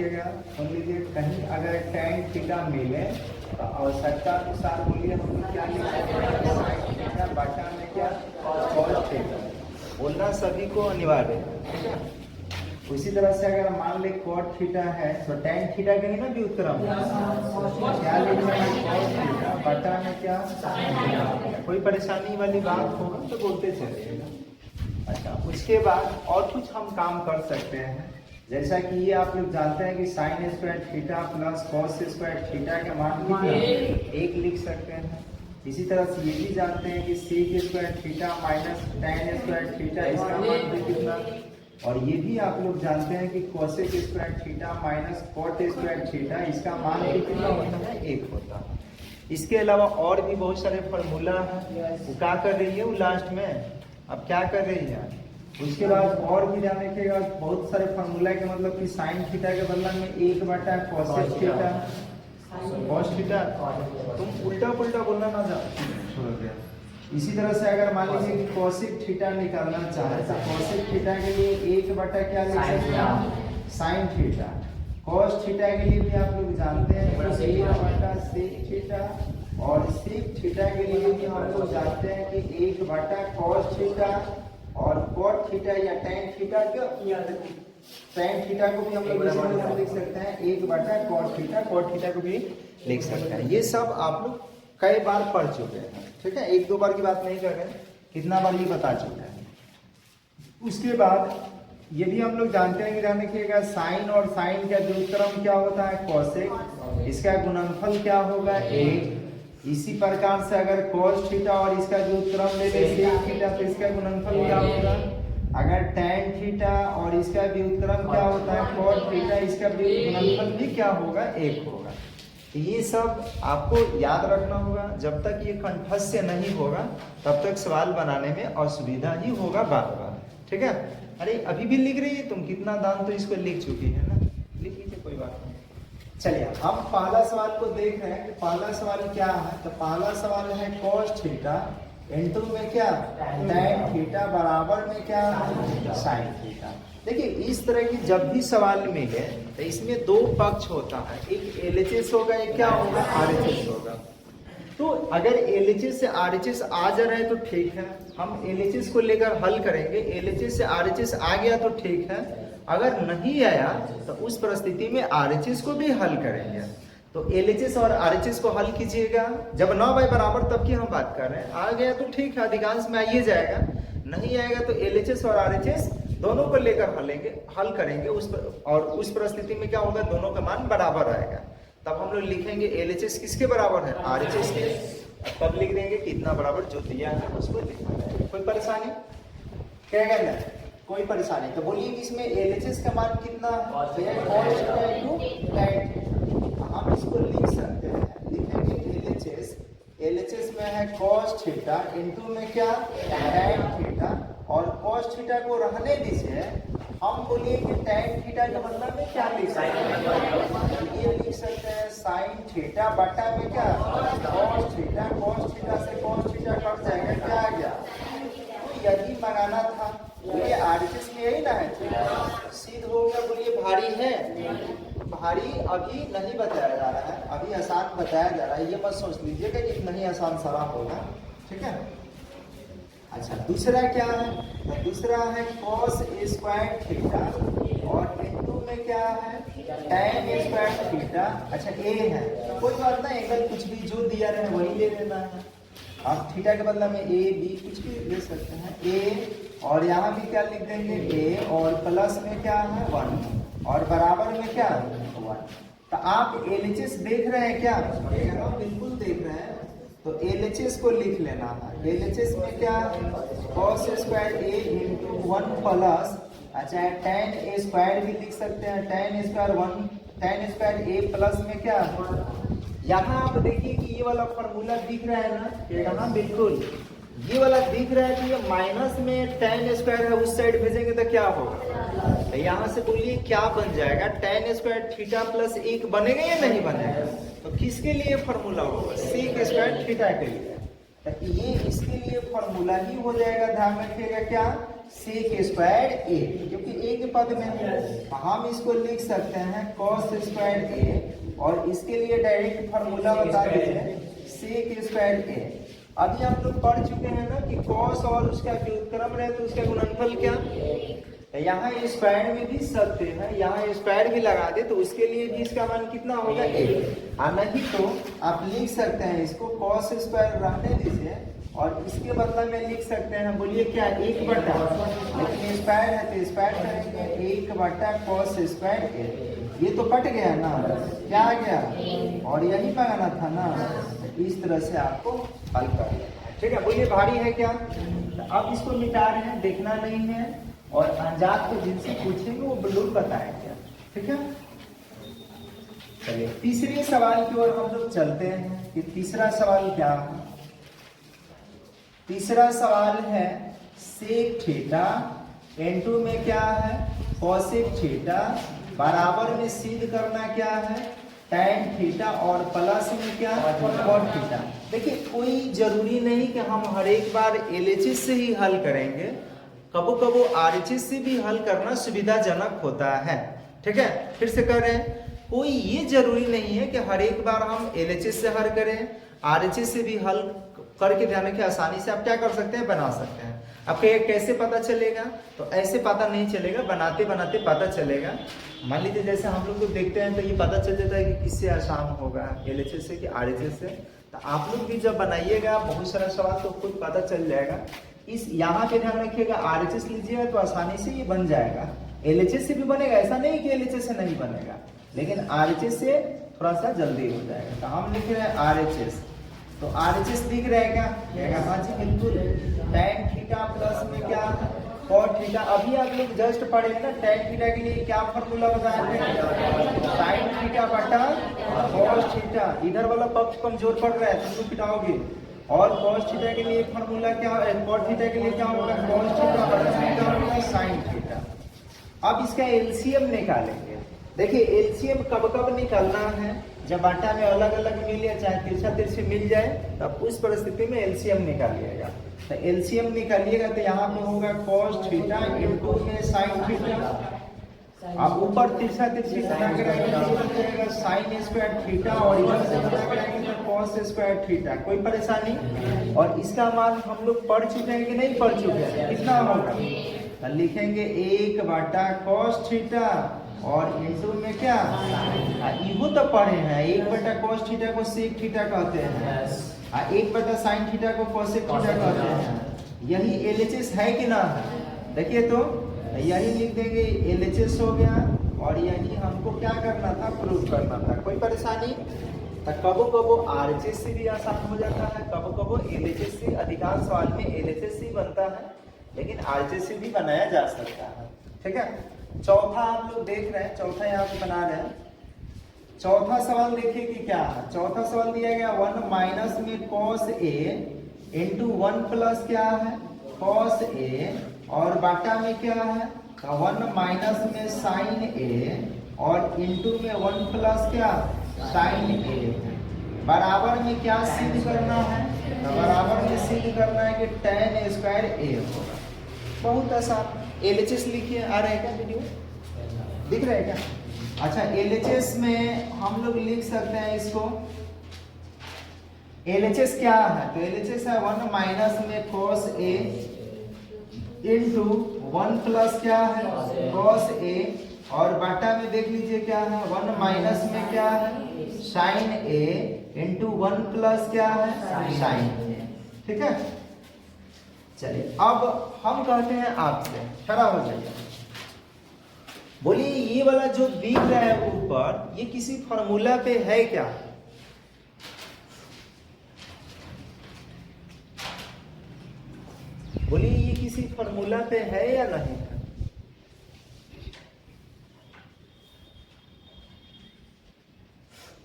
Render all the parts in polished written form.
रखिएगा, सुन लीजिए, कहीं अगर tan थीटा मिले तो आवश्यकता अनुसार बोलिए हम लोग क्या लिख सकते हैं, sin थीटा बटा में क्या cos थीटा, बोलना सभी को अनिवार्य है, ठीक है। उसी तरह से अगर मान ले cot थीटा है तो tan थीटा कहेंगे ना व्युत्क्रम, क्या लिखना है, cos थीटा बटा में क्या sin थीटा। कोई परेशानी वाली बात होगा तो बोलते चलिएगा। अच्छा, उसके बाद और कुछ हम काम कर सकते हैं, जैसा कि ये आप लोग जानते हैं कि sine square theta plus cos square theta का मान कितना, एक लिख सकते हैं। इसी तरह से ये भी जानते हैं कि sec square theta minus tan square theta, इसका मान भी कितना, और ये भी आप लोग जानते हैं कि cosec square theta minus cot square theta, इसका मान भी कितना होता है, एक होता है। इसके अलावा और भी बहुत सारे फॉर्मूला है, वो क्या कर रही है वो लास्ट में अब क्या कर रही है। उसके बाद और भी जाने के बाद बहुत सारे फॉर्मूला के मतलब कि साइन थीटा के बदला में एक बटा कोसेक थीटा, कॉस थीटा, तुम उल्टा पुल्टा बोलना ना छोड़ दिया। इसी तरह से अगर मान लीजिए कि कोसेक थीटा निकालना चाहे तो कोसेक थीटा के लिए एक बटा क्या लिख सकते हैं, साइन थीटा। कॉस थीटा के लिए भी आप लोग जानते हैं कि एक बटा सेक थीटा, और सेक थीटा के लिए भी हम लोग जानते हैं कि एक बटा कॉस थीटा, और कॉट थीटा या tan थीटा क्यों, tan थीटा को भी हम लोग लिख सकते हैं एक बटा कॉट थीटा, कॉट थीटा को भी लिख सकते हैं। ये सब आप लोग कई बार पढ़ चुके हैं, ठीक है, एक दो बार की बात नहीं कर रहे हैं, कितना बार ये बता चुके हैं। उसके बाद ये भी हम लोग जानते हैं कि ध्यान रखिएगा, साइन और साइन का व्युत्क्रम क्या होता है, कोसेक, इसका गुणनफल क्या होगा, एक। इसी प्रकार से अगर cos थीटा और इसका व्युत्क्रम ले ले सेक थीटा तो इसका गुणनफल क्या होगा, अगर tan थीटा और इसका व्युत्क्रम क्या होता है cot थीटा, इसका गुणनफल भी क्या होगा, एक होगा। तो ये सब आपको याद रखना होगा, जब तक ये कंठस्य नहीं होगा तब तक सवाल बनाने में असुविधा ही होगा बार बार, ठीक है। अरे अभी भी लिख रही है तुम, कितना दान तो इसको लिख चुकी है ना, लिख लीजिए, कोई बात नहीं। चलिए हम पहला सवाल को देख रहे हैं कि पहला सवाल क्या है, तो पहला सवाल है cos थीटा इनटू में क्या tan थीटा बराबर में क्या sin थीटा। देखिए इस तरह की जब भी सवाल मिले तो इसमें दो पक्ष होता है, एक LHS होगा, एक क्या होगा, RHS होगा। तो अगर LHS से RHS आ जा रहा है तो ठीक है, हम LHS को लेकर हल करेंगे, LHS से RHS आ गया तो ठीक है, अगर नहीं आया तो उस परिस्थिति में RHS को भी हल करेंगे। तो LHS और RHS को हल कीजिएगा, जब 9 बाई बराबर तब की हम बात कर रहे हैं, आ गया तो ठीक है, अधिकांश में आइए जाएगा, नहीं आएगा तो LHS और RHS दोनों को लेकर हल करेंगे और उस परिस्थिति में क्या होगा, दोनों का मान बराबर आएगा। तब हम लोग लिखेंगे LHS किसके बराबर है, RHS के, तब लिख देंगे कितना बराबर जो दिया है उसको लिखना है। कोई परेशानी क्या कहना है, कोई परेशानी तो बोलिए कि इसमें LHS का मान कितना है, हम इसको लिख सकते हैं, लिखेंगे LHS में है cos थीटा इनटू में क्या tan थीटा, और cos थीटा को रहने दीजिए, हम बोलिए कि tan थीटा का मतलब में क्या लिख सकते हैं, ये लिख सकते हैं sin थीटा बटा में क्या cos थीटा, cos थीटा से cos थीटा कट जाएगा, क्या आ गया, यही मंगाना था। बोलिए RHS में यही ना है, सिद्ध हो गया। बोलिए भारी है, भारी अभी नहीं बताया जा रहा है, अभी आसान बताया जा रहा है, ये मत सोच लीजिएगा कि नहीं आसान सारा होगा, ठीक है। अच्छा दूसरा क्या है, तो दूसरा है cos स्क्वायर थीटा और इनटू में क्या है tan स्क्वायर थीटा। अच्छा a है, कोई बात नहीं, एंगल कुछ भी जो दिया रहे वही ले लेना है, आप थीटा के बदला में a b कुछ भी ले सकते हैं, a और यहाँ भी क्या लिख देंगे a, और प्लस में क्या है 1 और बराबर में क्या 1। तो आप LHS देख रहे हैं क्या, बिल्कुल देख रहे हैं, तो LHS को लिख लेना है। LHS में क्या cos square a into 1 plus, अच्छा tan a स्क्वायर भी लिख सकते हैं, tan स्क्वायर a प्लस में क्या, यहाँ आप देखिए कि ये वाला फॉर्मूला दिख रहा है ना, यहाँ बिल्कुल ये वाला दिख रहा है, तो ये माइनस में tan स्क्वायर है, उस साइड भेजेंगे तो क्या होगा, तो यहाँ से बोलिए क्या बन जाएगा, tan स्क्वायर थीटा प्लस 1 बनेगा या नहीं बनेगा, तो किसके लिए फॉर्मूला होगा, सेक स्क्वायर थीटा के लिए, तो ये इसके लिए फॉर्मूला ही हो जाएगा, ध्यान रखिएगा क्या सेक स्क्वायर ए, क्योंकि ए के पद में है हम इसको लिख सकते हैं कॉस स्क्वायर ए, और इसके लिए डायरेक्ट फार्मूला बता दीजिए सेक स्क्वायर ए। अभी हम लोग पढ़ चुके हैं ना कि कॉस और उसका व्युत्क्रम रहे तो उसका गुणनफल क्या, यहाँ स्क्वायर में भी सकते हैं, यहाँ स्क्वायर भी लगा दे तो उसके लिए भी इसका मान कितना होगा ए, नहीं तो आप लिख सकते हैं इसको कॉस स्क्वायर रहने दीजिए और इसके बदला में लिख सकते हैं, बोलिए क्या, एक बटा, लेकिन स्क्वायर है तो स्क्वायर करेंगे एक बटा कॉस स्क्वायर ए। ये तो कट गया ना, क्या आ गया, और यही लगाना था ना, इस तरह से आपको हल कर लेना है। ठीक है, बोलिए भारी है क्या, तो अब इसको मिटा रहे हैं, देखना नहीं है, और अनजात को जिनसे पूछेंगे वो बिल्कुल बताएंगे। ठीक है, चलिए तीसरे सवाल की ओर हम लोग चलते हैं कि तीसरा सवाल क्या है। तीसरा सवाल है सेक थीटा n2 में क्या है कॉसेक थीटा बराबर में सिद्ध करना क्या है tan थीटा और प्लस में क्या कॉट थीटा। देखिए कोई जरूरी नहीं कि हम हर एक बार LHS से ही हल करेंगे, कबो कबो RHS से भी हल करना सुविधाजनक होता है। ठीक है, फिर से कर रहे हैं, कोई ये जरूरी नहीं है कि हर एक बार हम LHS से हल करें, RHS से भी हल करके ध्यान रखिए आसानी से आप क्या कर सकते हैं, बना सकते हैं। आपको ये कैसे पता चलेगा, तो ऐसे पता नहीं चलेगा, बनाते बनाते पता चलेगा। मान लीजिए जैसे हम लोग को देखते हैं तो ये पता चल जाता है कि किससे आसान होगा, LHS से कि RHS से। तो आप लोग भी जब बनाइएगा बहुत सारा सवाल तो खुद पता चल जाएगा। इस यहाँ पे ध्यान रखिएगा, RHS लीजिएगा तो आसानी से ये बन जाएगा, LHS से भी बनेगा, ऐसा नहीं कि LHS से नहीं बनेगा, लेकिन RHS से थोड़ा सा जल्दी हो जाएगा। तो हम लिख रहे हैं RHS, तो RHS दिख रहेगा, हाँ जी बिल्कुल, tan थीटा प्लस में क्या cot थीटा। अभी आप लोग जस्ट पढ़े ना tan थीटा के लिए क्या फॉर्मूला बताया थे, sin थीटा बटा cos थीटा। इधर वाला पक्ष कमजोर पड़ रहा है तो तुम पिटाओगे, और cos थीटा के लिए फॉर्मूला क्या है, cot थीटा के लिए क्या होगा cos थीटा बटा sin थीटा। अब इसका एलसीएम निकालेंगे। देखिए एलसीएम कब कब निकालना है, जब आटा में अलग अलग मिल या चाहे तिरछा तिरछी मिल जाए, तब उस परिस्थिति में एलसीएम निकालिएगा। तो एलसीएम निकालिएगा तो यहाँ पे होगा cos थीटा इनटू में sin थीटा। अब ऊपर तिरछा तिरछी बना के रखेंगे sin स्क्वायर थीटा, और इधर से बना के रखेंगे cos स्क्वायर थीटा। कोई परेशानी, और इसका मान हम लोग पढ़ चुके हैं कि नहीं पढ़ चुके हैं, कितना होगा, लिखेंगे एक बटा cos थीटा और इनटू में क्या, इहो तो पढ़े हैं, एक बटा cos थीटा को sec थीटा कहते हैं, एक बटा sin थीटा को cosec थीटा कहते हैं। यही LHS है कि ना, देखिए तो यही लिख देंगे, LHS हो गया, और यही हमको क्या करना था, प्रूव करना था। कोई परेशानी, तो कबो कबो RHS से भी आसान हो जाता है, कबो कबो LHS से, अधिकांश सवाल में LHS से बनता है, लेकिन RHS से भी बनाया जा सकता है। ठीक है, चौथा आप लोग देख रहे हैं, चौथा यहाँ पे बना रहे हैं। चौथा सवाल देखिए कि क्या है। चौथा सवाल दिया गया 1 माइनस में cos a इंटू 1 प्लस क्या है cos a, और बाटा में क्या है 1 माइनस में sin a, और इंटू में 1 प्लस क्या sin a। बराबर में क्या सिद्ध करना है, बराबर में सिद्ध करना है कि tan स्क्वायर a होगा। बहुत आसान, LHS लिखिए, आ रहा है क्या वीडियो, दिख रहा है क्या? अच्छा, LHS में हम लोग लिख सकते हैं इसको, LHS क्या है, तो LHS है 1 माइनस में cos a इंटू 1 प्लस क्या है cos a, और बाटा में देख लीजिए क्या है 1 माइनस में क्या है sin a इंटू 1 प्लस क्या है sin a। ठीक है, चलिए अब हम कहते हैं आपसे, खड़ा हो जाइए, बोलिए ये वाला जो दिख रहा है ऊपर, ये किसी फॉर्मूला पे है क्या? बोलिए ये किसी फॉर्मूला पे है या नहीं है?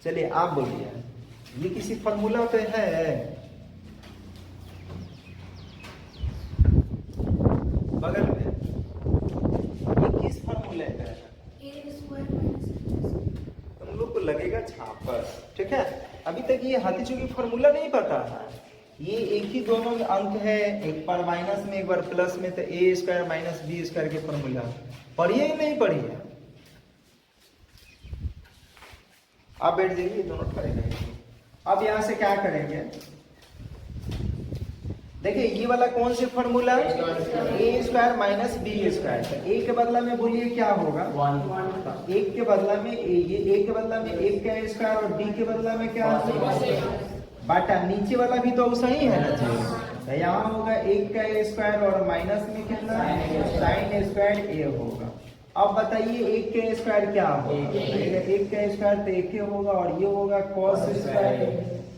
चलिए आप बोलिए, ये किसी फॉर्मूला पे है? बगल में ये किस फॉर्मूले पे है? तुम लोग को लगेगा छापर। ठीक है, अभी तक ये हाथी चूकी फॉर्मूला नहीं पता है, ये एक ही दोनों अंक है, एक बार माइनस में एक बार प्लस में, तो ए स्क्वायर माइनस बी स्क्वायर के फॉर्मूला पढ़िए कि नहीं पढ़िए? आप बैठ जाइए, दोनों खड़े रहेंगे। अब यहां से क्या करेंगे, देखिए ये वाला कौन से फॉर्मूला, ए स्क्वायर माइनस बी स्क्वायर। ए के बदला में बोलिए क्या होगा, एक के बदला में ये एक के बदला में एक का स्क्वायर और बी के बदला में क्या बाटा, नीचे वाला भी तो सही है ना जी। तो यहाँ होगा एक का स्क्वायर और माइनस में कितना साइन स्क्वायर ए होगा। अब बताइए एक का स्क्वायर क्या होगा, एक का स्क्वायर तो एक होगा और ये होगा कॉस स्क्वायर,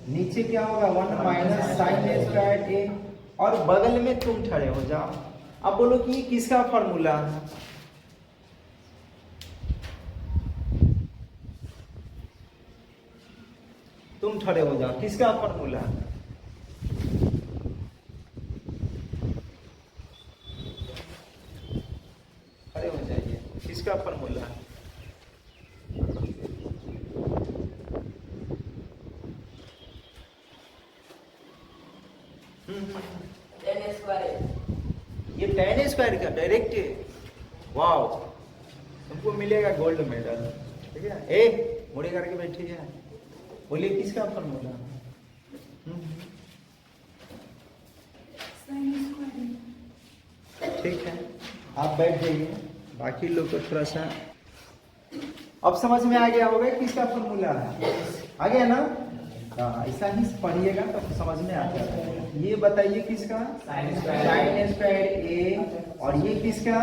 नीचे क्या होगा 1 माइनस साइन स्क्वायर ए, और बगल में तुम खड़े हो जाओ। अब बोलो कि ये किसका फॉर्मूला है, तुम खड़े हो जाओ, किसका फॉर्मूला है? खड़े हो जाइए, किसका फॉर्मूला है? ये tan स्क्वायर का डायरेक्ट है, वाओ, तुमको मिलेगा गोल्ड मेडल, ठीक है। ए मुड़ी करके बैठी है, बोलिए किसका फॉर्मूला? ठीक है, आप बैठ जाइए, बाकी लोग को थोड़ा सा अब समझ में आ गया होगा किसका फॉर्मूला है, आ गया ना? हाँ, ऐसा ही पढ़िएगा तो समझ में आता है। ये बताइए किसका, साइन स्क्वायर ए, और ये किसका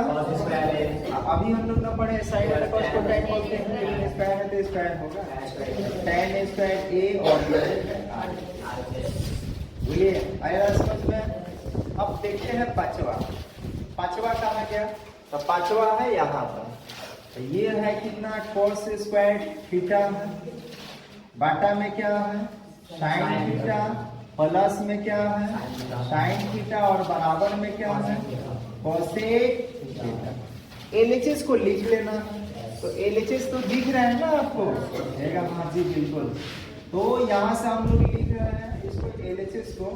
अभी हम लोग ना पढ़े, साइन वाला कॉस को tan बोलते हैं, लेकिन स्क्वायर है तो स्क्वायर होगा, tan स्क्वायर ए और ये आया समझ में। अब देखते हैं पांचवा कहाँ है क्या, तो पांचवा है यहाँ पर, तो ये है कितना कॉस स्क्वायर थीटा है, बाटा में क्या है साइन थीटा, प्लस में क्या है साइन थीटा, और बराबर में क्या है कोसेक थीटा। एलएचएस को लिख लेना, तो एलएचएस तो दिख रहा है ना आपको, हाँ जी बिल्कुल। तो यहाँ से हम लोग लिख रहे हैं इसको एलएचएस को,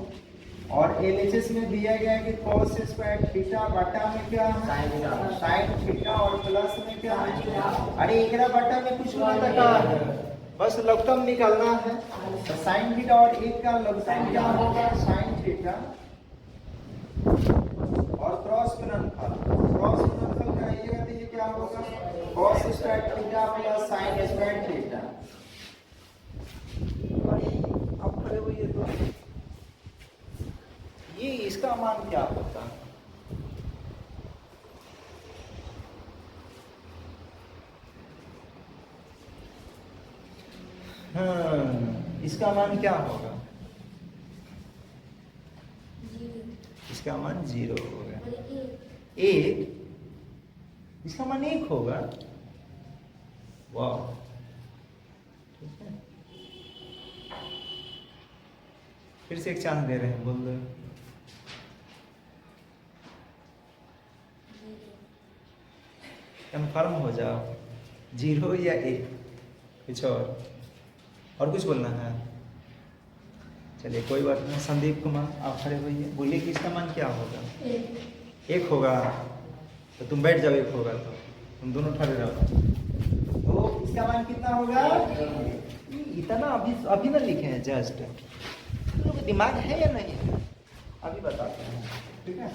और एलएचएस में दिया गया है कि कॉस स्क्वायर थीटा, बटा में क्या है साइन थीटा, और प्लस में क्या है, अरे एक बटा में कुछ ना था, बस लघुत्तम निकालना है, तो साइन थीटा और एक का लघुत्तम क्या होगा साइन थीटा, और क्रॉस गुणनफल कराइएगा तो ये क्या होगा cos square theta plus sine square theta. अब खड़े हुए तो ये इसका मान क्या होता है, इसका मान क्या होगा, इसका मान 0 होगा, एक, इसका मान 1 होगा, वाह, ठीक है। फिर से एक चांस दे रहे हैं, बोल दो, कंफर्म हो जाओ, 0 या 1, कुछ और कुछ बोलना है, चलिए कोई बात नहीं। संदीप कुमार आप खड़े होइए, बोलिए कि इसका मान क्या होगा, 1 होगा, तो तुम बैठ जाओ, 1 होगा तो तुम दोनों खड़े रहो, तो इसका मान कितना होगा, इतना अभी ना लिखे हैं, जस्ट तो दिमाग है या नहीं है अभी बताते हैं, ठीक है।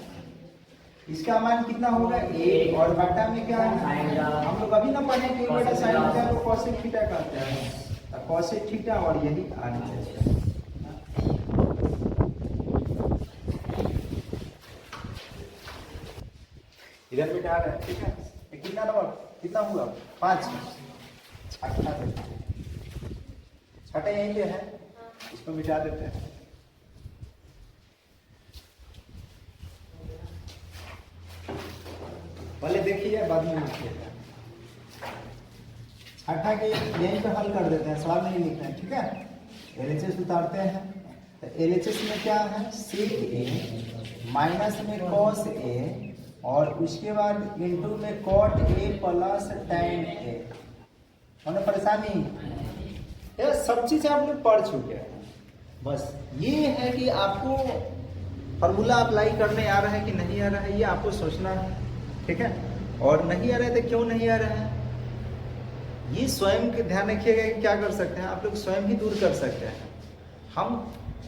इसका मान कितना होगा 1, और बटा में क्या है, हम लोग अभी ना पढ़े कि बटा साइन थीटा को कोसेक थीटा कहते हैं, कोसेक थीटा, और यही आगे इधर बिठा रहे हैं, ठीक है। कितना नंबर कितना हुआ 5, छठा यहीं पे है, इसको मिटा देते हैं। पहले देखिए बाद में लिखिएगा, छठा के यहीं पे हल कर देते हैं, सवाल नहीं लिखते हैं, ठीक है। एलएचएस उतारते हैं, तो एलएचएस में क्या है सेक ए, माइनस में कॉस ए, और उसके बाद इंटू में cot A plus tan A. होने परेशानी, ये सब चीज आप लोग पढ़ चुके हैं, बस ये है कि आपको फॉर्मूला अप्लाई करने आ रहा है कि नहीं आ रहा है, ये आपको सोचना है, ठीक है। और नहीं आ रहा है तो क्यों नहीं आ रहा है, ये स्वयं के ध्यान रखिएगा कि क्या कर सकते हैं आप लोग, स्वयं ही दूर कर सकते हैं। हम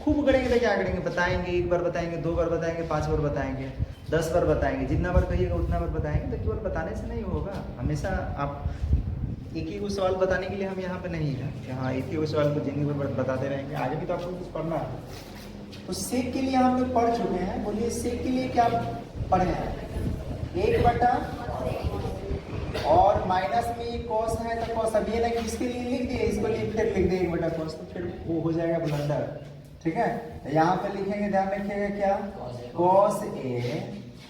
खूब करेंगे तो क्या करेंगे, बताएंगे, एक बार बताएंगे, 2 बार बताएंगे, 5 बार बताएंगे, 10 बार बताएंगे, जितना बार कहिएगा उतना बार बताएंगे, तो केवल बताने से नहीं होगा। हमेशा आप एक ही सवाल बताने के लिए हम यहाँ पे नहीं है कि हाँ एक ही सवाल को जिंदगी भर बताते रहेंगे, आगे भी तो आपको कुछ पढ़ना है। तो सेक के लिए हम लोग पढ़ चुके हैं, बोलिए सेक के लिए क्या पढ़े हैं, 1 बटा और माइनस में कॉस है तो कॉस, अब ये ना कि इसके लिए लिख दिए, इसको लिए फिर लिख दिए 1 बटा कॉस, तो फिर वो हो जाएगा ब्लंडर, ठीक है। यहाँ पे लिखेंगे, ध्यान रखिएगा क्या, कॉस ए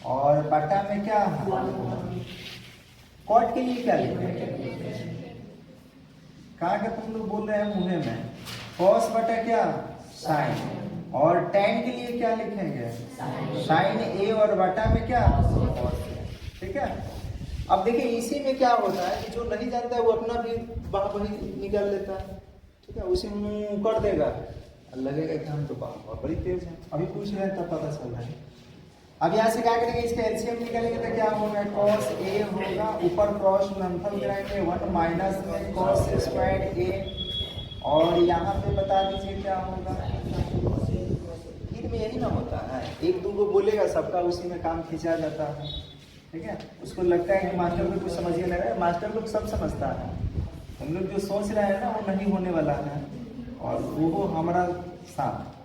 और बटा में क्या है, कॉट के लिए क्या लिखेंगे, कहाँ का तुम लोग बोल रहे हैं मुँह में, कॉस बटा क्या साइन, और टेन के लिए क्या लिखेंगे, साइन ए और बटा में क्या, ठीक है। अब देखिए इसी में क्या होता है कि जो नहीं जानता है वो अपना भी वही निकाल लेता है, ठीक है, उसी में कर देगा, लगेगा कि हम तो बहुत बड़ी तेज है, अभी पूछ रहे हैं तब पता चल रहा है। अब यहाँ से क्या करेंगे, इसका एलसीएम निकालेंगे तो क्या होगा, कॉस ए होगा, ऊपर क्रॉस गुणनफल गिराएंगे 1 माइनस में कॉस स्क्वायर ए, और यहाँ पे बता दीजिए क्या होगा, में यही ना होता है, 1-2 को बोलेगा सबका उसी में काम खींचा जाता है, ठीक है। उसको लगता है कि मास्टर को कुछ समझिए लग रहा है, मास्टर लोग सब समझता है, हम लोग जो सोच रहे हैं ना वो नहीं होने वाला है, और वो हमारा साथ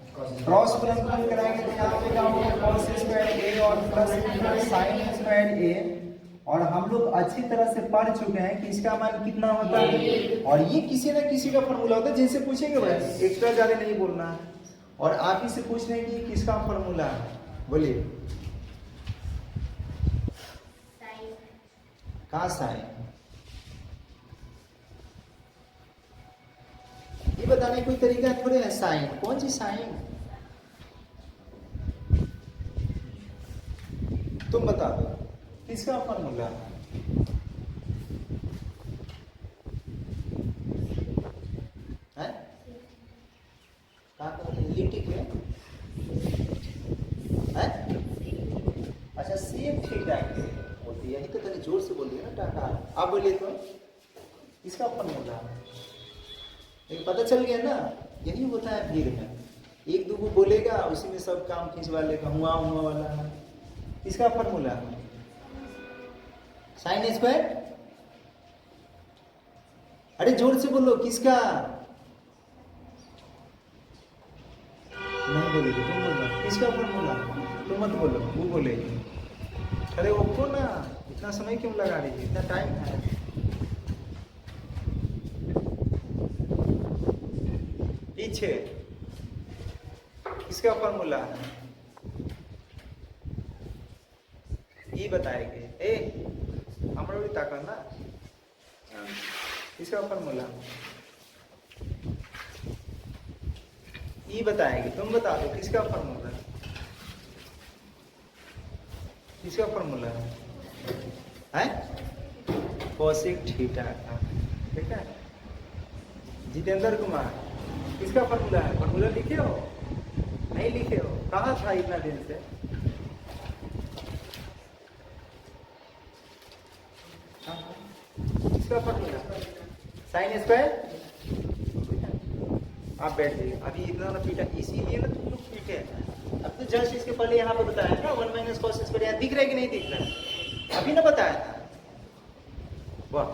क्रॉस गुणनफल कराएंगे तो यहाँ पे क्या होगा, कॉस स्क्वायर ए और प्लस साइन स्क्वायर ए, और हम लोग अच्छी तरह से पढ़ चुके हैं कि इसका मान कितना होता है, और ये किसी न किसी का फॉर्मूला होता है, जिनसे पूछेंगे भाई एक्स्ट्रा ज्यादा नहीं बोलना है, और आप ही से पूछ रहे हैं कि किसका फॉर्मूला है, बोलिए कहाँ साइन, ये बताने कोई तरीका थोड़े है, साइन कौन सी साइन, तुम बता दो किसका फॉर्मूला है, लिटिक है, अच्छा सेक थीटा के होती है, यही तो तनी जोर से बोलिए ना टाटा, आप बोलिए तो इसका फॉर्मूला लेकिन पता चल गया ना, यही होता है भीड़ में, 1-2 को बोलेगा उसी में सब काम खींचवा लेगा, हुआ वाला है, इसका फॉर्मूला साइन स्क्वायर, अरे जोर से बोलो किसका, नहीं बोलेगी तुम बोलो किसका फॉर्मूला, तुम मत बोलो वो बोलेगी, अरे ओप्पो ना, इतना समय क्यों लगा रही है, इतना टाइम है, पीछे इसका फॉर्मूला है, ये बताएंगे, ए हमारा भी ताकत ना, इसका फॉर्मूला ये बताएंगे, तुम बता दो किसका फॉर्मूला, किसका फॉर्मूला है, कोसेक थीटा का, ठीक है। जितेंद्र कुमार किसका फॉर्मूला है, फॉर्मूला लिखे हो, नहीं लिखे हो, कहाँ था इतना दिन से, किसका फॉर्मूला, साइन स्क्वायर, आप बैठ जाइए, अभी इतना ना पीटा, इसीलिए ना तुम लोग पीटे हैं, अब तो जस्ट इसके पहले यहाँ पे बताया ना 1 माइनस कॉस स्क्वायर, यहाँ दिख रहा है कि नहीं दिख रहा है, अभी ना बताया था, वाह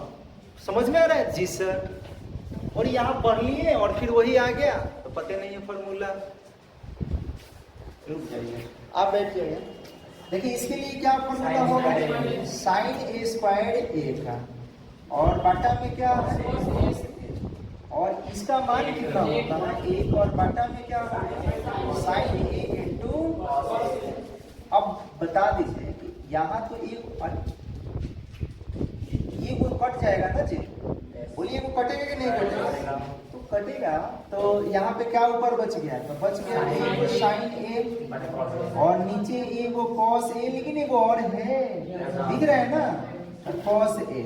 समझ में आ रहा है जी सर, और यहाँ पढ़ लिए और फिर वही आ गया तो पता नहीं है फॉर्मूला, रुक जाइए आप बैठ जाइए, देखिए इसके लिए क्या फॉर्मूला होगा, साइन ए स्क्वायर ए का, और बटा में क्या है, और इसका मान कितना होता है, 1 और बटा में क्या है, साइन ए इंटू, अब बता दीजिए कि यहाँ तो ये वो कट जाएगा ना जी, बोलिए वो कटेगा कि नहीं कटेगा, तो कटेगा, तो यहाँ पे क्या ऊपर बच गया, तो बच गया एक साइन ए और नीचे ए वो कॉस ए, लेकिन एक और है दिख रहा है ना, कॉस ए,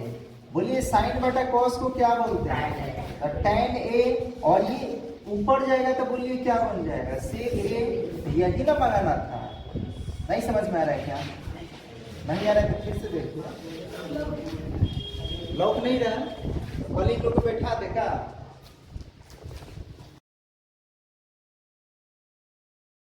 बोलिए साइन बटा कॉस को क्या बोलते हैं, टेन ए, और ये ऊपर जाएगा तो बोलिए क्या बन जाएगा, सेक ए, यही ना बनाना था। नहीं समझ में आ रहा है क्या? नहीं आ रहा है तो फिर से देखिए। लॉक नहीं रहा, कॉलिंग को बैठा देगा।